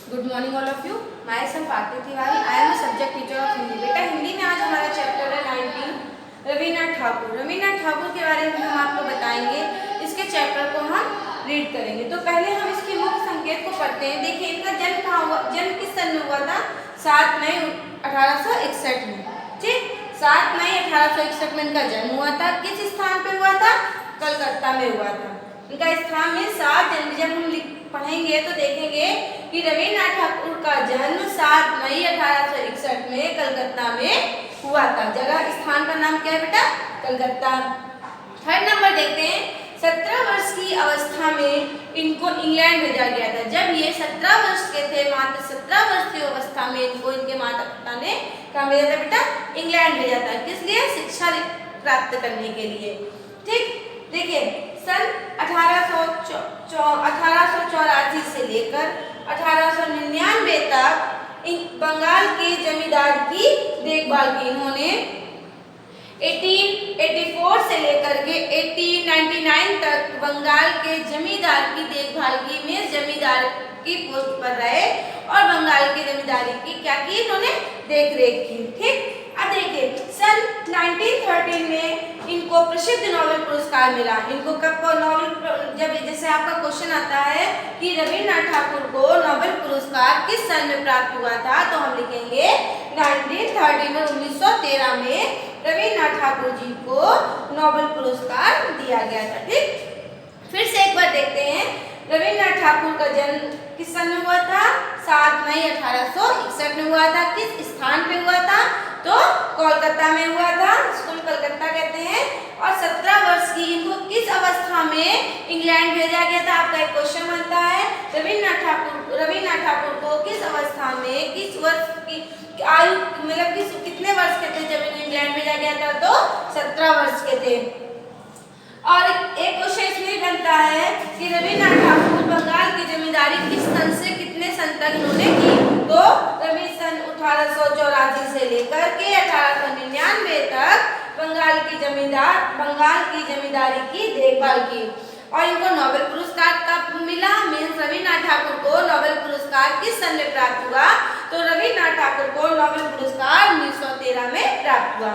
Good morning all of you. My self Aarti Tiwari. I am subject teacher of Hindi. बेटा हिंदी में आज हमारा चैप्टर है 19 रवीन्द्रनाथ ठाकुर। रवीन्द्रनाथ ठाकुर के बारे में हम आपको बताएंगे। इसके चैप्टर को हम रीड करेंगे। तो पहले हम इसके मुख्य संकेत को पढ़ते हैं। देखिए इनका जन्म कहाँ हुआ, जन्म किस सन में हुआ था? 7 मई 1861 में। ठीक, 7 मई 1861 में इनका जन्म हुआ था। किस स्थान पे हुआ था? कलकत्ता में हुआ था। इनका स्थान में 7 जनवरी, जब हम पढ़ेंगे तो देखेंगे कि रवीन्द्रनाथ ठाकुर का जन्म 7 मई 1861 में कलकत्ता में हुआ था। जगह स्थान का नाम क्या है बेटा? कलकत्ता। थर्ड नंबर देखते हैं। 17 वर्ष की अवस्था में इनको इंग्लैंड भेजा गया था। जब ये 17 वर्ष के थे, मात्र 17 वर्ष की अवस्था में इनको इनके माता पिता ने कहाँ भेजा था बेटा? इंग्लैंड भेजा था। किस लिए? शिक्षा प्राप्त करने के लिए। ठीक, देखिए सन 1884 से लेकर 1899 तक बंगाल के जमींदार की देखभाल की इन्होंने। 1884 से लेकर के 1899 तक बंगाल के जमींदार की देखभाल की, में जमींदार की पोस्ट पर रहे और बंगाल की जमींदारी की क्या की? इन्होंने देख रेख की। ठीक, अब देखिए सन 1913 में इनको प्रसिद्ध नोबेल पुरस्कार मिला। इनको कब को नोबेल, जब जैसे आपका क्वेश्चन आता है कि रवीन्द्रनाथ ठाकुर को नोबेल पुरस्कार किस सन में प्राप्त हुआ था, तो हम लिखेंगे 1913 में, 1913 में रवीन्द्रनाथ ठाकुर जी को नोबेल पुरस्कार दिया गया था। ठीक, फिर से एक बार देखते हैं। रवीन्द्रनाथ ठाकुर का जन्म किस सन में हुआ था? 7 मई 1861 में हुआ था। किस स्थान पे हुआ था? तो कोलकाता में हुआ था। स्कूल कलकत्ता कहते हैं। और 17 वर्ष की इनको किस अवस्था में इंग्लैंड भेजा गया था? आपका एक क्वेश्चन बनता है। रवीन्द्रनाथ ठाकुर को किस अवस्था में, किस वर्ष की आयु, मतलब कितने वर्ष के थे जब इन्हें इंग्लैंड भेजा गया था? तो 17 वर्ष के थे। और एक क्वेश्चन इसमें बनता है कि रवीन्द्रनाथ ठाकुर बंगाल की जमींदारी किस सन से कितने सन तक इन्होंने की? तो रवि सन 1884 से लेकर के 1899 तक बंगाल की जमींदारी की देखभाल की। और इनको नोबेल पुरस्कार कब मिला? मीन्स रवीन्द्रनाथ ठाकुर को नोबेल पुरस्कार किस सन में प्राप्त हुआ? तो रवीन्द्रनाथ ठाकुर को नोबेल पुरस्कार 1913 में प्राप्त हुआ।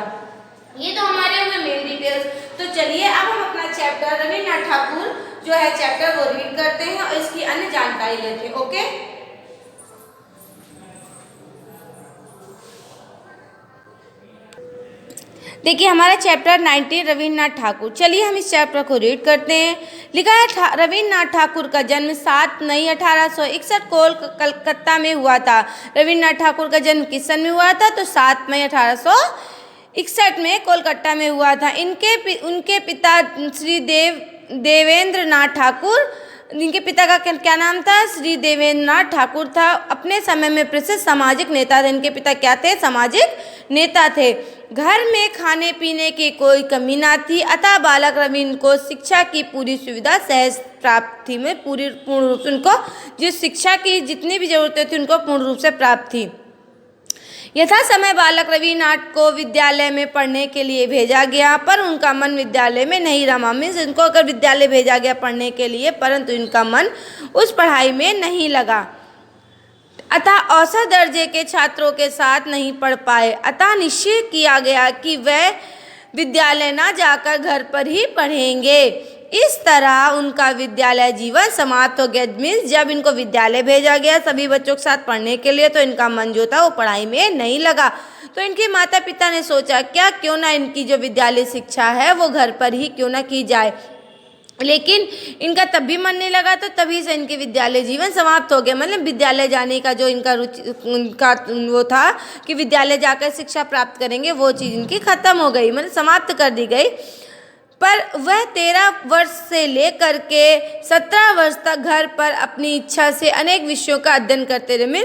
ये तो हमारे हुए मेन डिटेल्स। तो चलिए अब हम अपना चैप्टर रवीन्द्रनाथ ठाकुर जो है चैप्टर वो रीड करते हैं और इसकी अन्य जानकारी लेते हैं। ओके, देखिए हमारा चैप्टर 19 रवीन्द्रनाथ ठाकुर। चलिए हम इस चैप्टर को रीड करते हैं। लिखा है रवीन्द्रनाथ ठाकुर का जन्म 7 मई 1861 को कलकत्ता में हुआ था। रवीन्द्रनाथ ठाकुर का जन्म किस सन में हुआ था? तो 7 मई 1861 में कोलकाता में हुआ था। उनके पिता श्री देवेंद्र नाथ ठाकुर, इनके पिता का क्या नाम था? श्री देवेंद्र नाथ ठाकुर था। अपने समय में प्रसिद्ध सामाजिक नेता थे। इनके पिता क्या थे? सामाजिक नेता थे। घर में खाने पीने की कोई कमी ना थी, अतः बालक रवीन्द्र को शिक्षा की पूरी सुविधा सहज प्राप्त थी। में पूर्ण रूप से उनको जिस शिक्षा की जितनी भी जरूरतें थी उनको पूर्ण रूप से प्राप्त थी। यथा समय बालक रवीन्द्रनाथ को विद्यालय में पढ़ने के लिए भेजा गया, पर उनका मन विद्यालय में नहीं रमा। मीन्स इनको अगर विद्यालय भेजा गया पढ़ने के लिए, परंतु इनका मन उस पढ़ाई में नहीं लगा, अतः औसत दर्जे के छात्रों के साथ नहीं पढ़ पाए। अतः निश्चय किया गया कि वह विद्यालय न जाकर घर पर ही पढ़ेंगे। इस तरह उनका विद्यालय जीवन समाप्त हो गया। मीन्स जब इनको विद्यालय भेजा गया सभी बच्चों के साथ पढ़ने के लिए, तो इनका मन जो था वो पढ़ाई में नहीं लगा। तो इनके माता पिता ने सोचा क्यों ना इनकी जो विद्यालय शिक्षा है वो घर पर ही क्यों ना की जाए। लेकिन इनका तब भी मन नहीं लगा, तो तभी से इनके विद्यालय जीवन समाप्त हो गया। मतलब विद्यालय जाने का जो इनका रुचि, उनका वो था कि विद्यालय जाकर शिक्षा प्राप्त करेंगे, वो चीज़ इनकी खत्म हो गई, मतलब समाप्त कर दी गई। पर वह 13 वर्ष से लेकर के 17 वर्ष तक घर पर अपनी इच्छा से अनेक विषयों का अध्ययन करते रहे।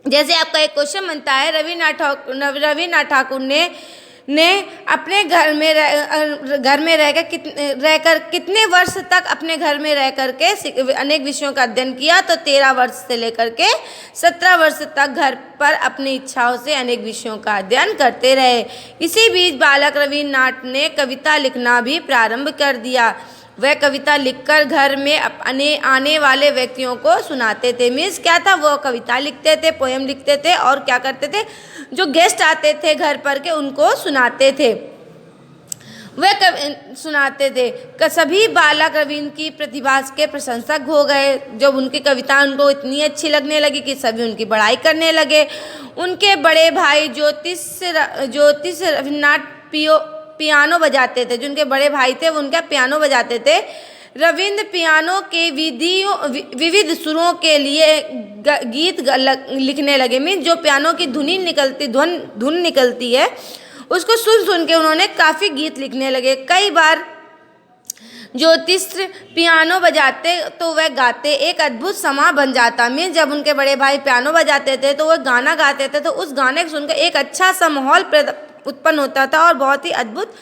जैसे आपका एक क्वेश्चन बनता है, रवीन्द्रनाथ ठाकुर ने अपने घर में रहकर कितने वर्ष तक अपने घर में रह करके अनेक विषयों का अध्ययन किया? तो 13 वर्ष से लेकर के 17 वर्ष तक घर पर अपनी इच्छाओं से अनेक विषयों का अध्ययन करते रहे। इसी बीच बालक रवीन्द्रनाथ ने कविता लिखना भी प्रारंभ कर दिया। वह कविता लिखकर घर में अपने आने वाले व्यक्तियों को सुनाते थे। मीन्स क्या था, वो कविता लिखते थे, पोएम लिखते थे और क्या करते थे, जो गेस्ट आते थे घर पर के उनको सुनाते थे, वह सुनाते थे। सभी बालक रवीन की प्रतिभा के प्रशंसक हो गए। जब उनकी कविता उनको इतनी अच्छी लगने लगी कि सभी उनकी बड़ाई करने लगे। उनके बड़े भाई ज्योतिष रवीन्द्रनाथ पियानो बजाते थे। जो उनके बड़े भाई थे वो उनका पियानो बजाते थे। रविंद्र पियानो के विविध सुरों के लिए गीत लिखने लगे। मीन्स जो पियानो की धुन निकलती है उसको सुन सुन के उन्होंने काफ़ी गीत लिखने लगे। कई बार ज्योतिष पियानो बजाते तो वह गाते एक अद्भुत समा बन जाता। मीन्स जब उनके बड़े भाई पियानो बजाते थे तो वह गाना गाते थे, तो उस गाने को सुनकर एक अच्छा सा माहौल उत्पन्न होता था और बहुत ही अद्भुत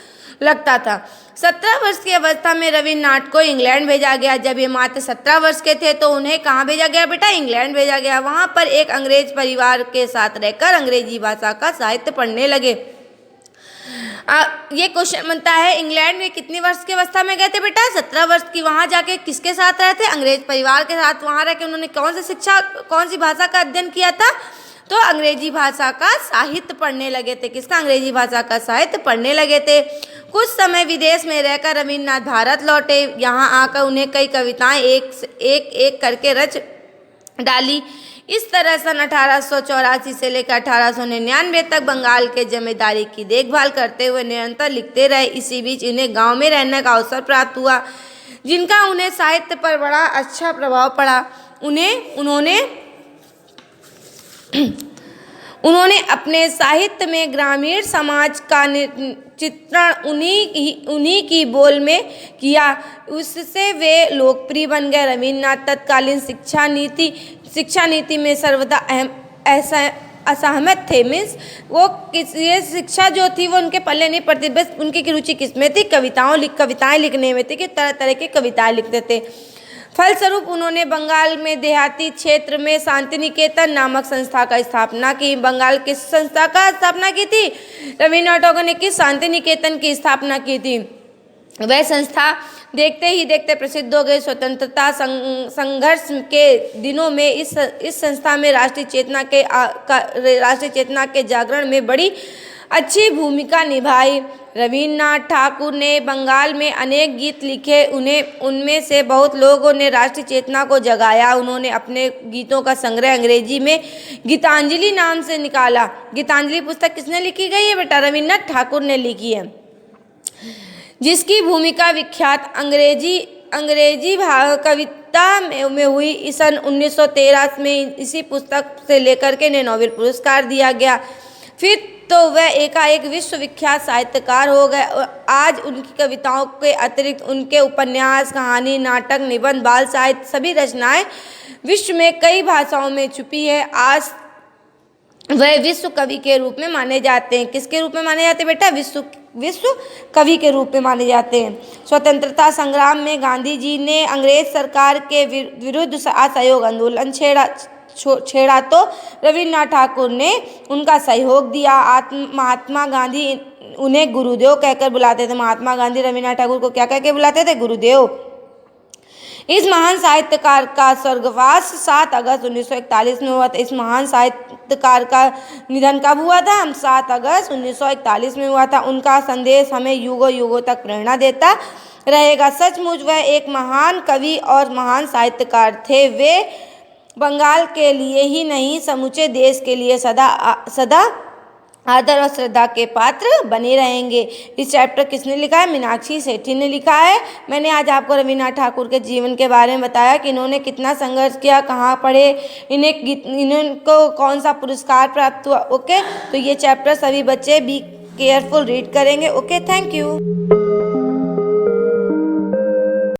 लगता था। 17 वर्ष की अवस्था में रवीन्द्रनाथ को इंग्लैंड भेजा गया। जब ये मात्र 17 वर्ष के थे तो उन्हें कहाँ भेजा गया बेटा, इंग्लैंड भेजा गया। वहाँ पर एक अंग्रेज परिवार के साथ रहकर अंग्रेजी भाषा का साहित्य पढ़ने लगे। ये क्वेश्चन बनता है, इंग्लैंड में कितनी वर्ष की अवस्था में गए थे बेटा, 17 वर्ष की। वहाँ जाके किसके साथ रहे थे, अंग्रेज परिवार के साथ। वहाँ रह के उन्होंने कौन सी भाषा का अध्ययन किया था, तो अंग्रेजी भाषा का साहित्य पढ़ने लगे थे। किसका, अंग्रेजी भाषा का साहित्य पढ़ने लगे थे। कुछ समय विदेश में रहकर रवीन्द्रनाथ भारत लौटे। यहाँ आकर उन्हें कई कविताएं एक करके रच डाली। इस तरह सन 1884 से लेकर 1899 तक बंगाल के जमींदारी की देखभाल करते हुए निरंतर लिखते रहे। इसी बीच इन्हें गांव में रहने का अवसर प्राप्त हुआ, जिनका उन्हें साहित्य पर बड़ा अच्छा प्रभाव पड़ा। उन्होंने अपने साहित्य में ग्रामीण समाज का चित्रण उन्हीं की बोल में किया। उससे वे लोकप्रिय बन गए। रवीन्द्रनाथ तत्कालीन शिक्षा नीति में सर्वदा असहमत थे। मीन्स वो ये शिक्षा जो थी वो उनके पल्ले नहीं पड़ती। बस उनकी रुचि किसमें थी, कविताएं लिखने में थी, कि तरह तरह की कविताएं लिखते थे। फलस्वरूप उन्होंने बंगाल में देहाती क्षेत्र में शांति निकेतन नामक संस्था का स्थापना की। बंगाल किस संस्था का स्थापना की थी, रवीन्द्रनाथ टैगोर ने किस शांति निकेतन की स्थापना की थी। वह संस्था देखते ही देखते प्रसिद्ध हो गई। स्वतंत्रता संघर्ष के दिनों में इस संस्था में राष्ट्रीय चेतना के जागरण में बड़ी अच्छी भूमिका निभाई। रवीन्द्रनाथ ठाकुर ने बंगाल में अनेक गीत लिखे। उनमें से बहुत लोगों ने राष्ट्रीय चेतना को जगाया। उन्होंने अपने गीतों का संग्रह अंग्रेजी में गीतांजलि नाम से निकाला। गीतांजलि पुस्तक किसने लिखी गई है बेटा, रवीन्द्रनाथ ठाकुर ने लिखी है, जिसकी भूमिका विख्यात अंग्रेजी कविता में हुई। सन 1913 में इसी पुस्तक से लेकर के इन्हें नोबेल पुरस्कार दिया गया। फिर तो वह एकाएक विश्वविख्यात साहित्यकार हो गए। आज उनकी कविताओं के अतिरिक्त उनके उपन्यास, कहानी, नाटक, निबंध, बाल साहित्य सभी रचनाएं विश्व में कई भाषाओं में छुपी है। आज वह विश्व कवि के रूप में माने जाते हैं। किसके रूप में माने जाते हैं बेटा, विश्व कवि के रूप में माने जाते हैं। स्वतंत्रता संग्राम में गांधी जी ने अंग्रेज सरकार के विरुद्ध असहयोग आंदोलन छेड़ा तो रवीन्द्रनाथ ठाकुर ने उनका सहयोग दिया। महात्मा गांधी उन्हें गुरुदेव कहकर बुलाते थे। महात्मा गांधी रवीन्द्रनाथ ठाकुर को क्या कह के बुलाते थे, गुरुदेव। इस महान साहित्यकार का स्वर्गवास 7 अगस्त 1941 में हुआ था। इस महान साहित्यकार का निधन कब हुआ था, 7 अगस्त 1941 में हुआ था। उनका संदेश हमें युगों युगों तक प्रेरणा देता रहेगा। सचमुच वह एक महान कवि और महान साहित्यकार थे। वे बंगाल के लिए ही नहीं, समूचे देश के लिए सदा आदर और श्रद्धा के पात्र बने रहेंगे। इस चैप्टर किसने लिखा है, मीनाक्षी सेठी ने लिखा है। मैंने आज आपको रवीन्द्रनाथ ठाकुर के जीवन के बारे में बताया कि इन्होंने कितना संघर्ष किया, कहाँ पढ़े, इनको कौन सा पुरस्कार प्राप्त हुआ। ओके, तो ये चैप्टर सभी बच्चे बी केयरफुल रीड करेंगे। Okay, thank you.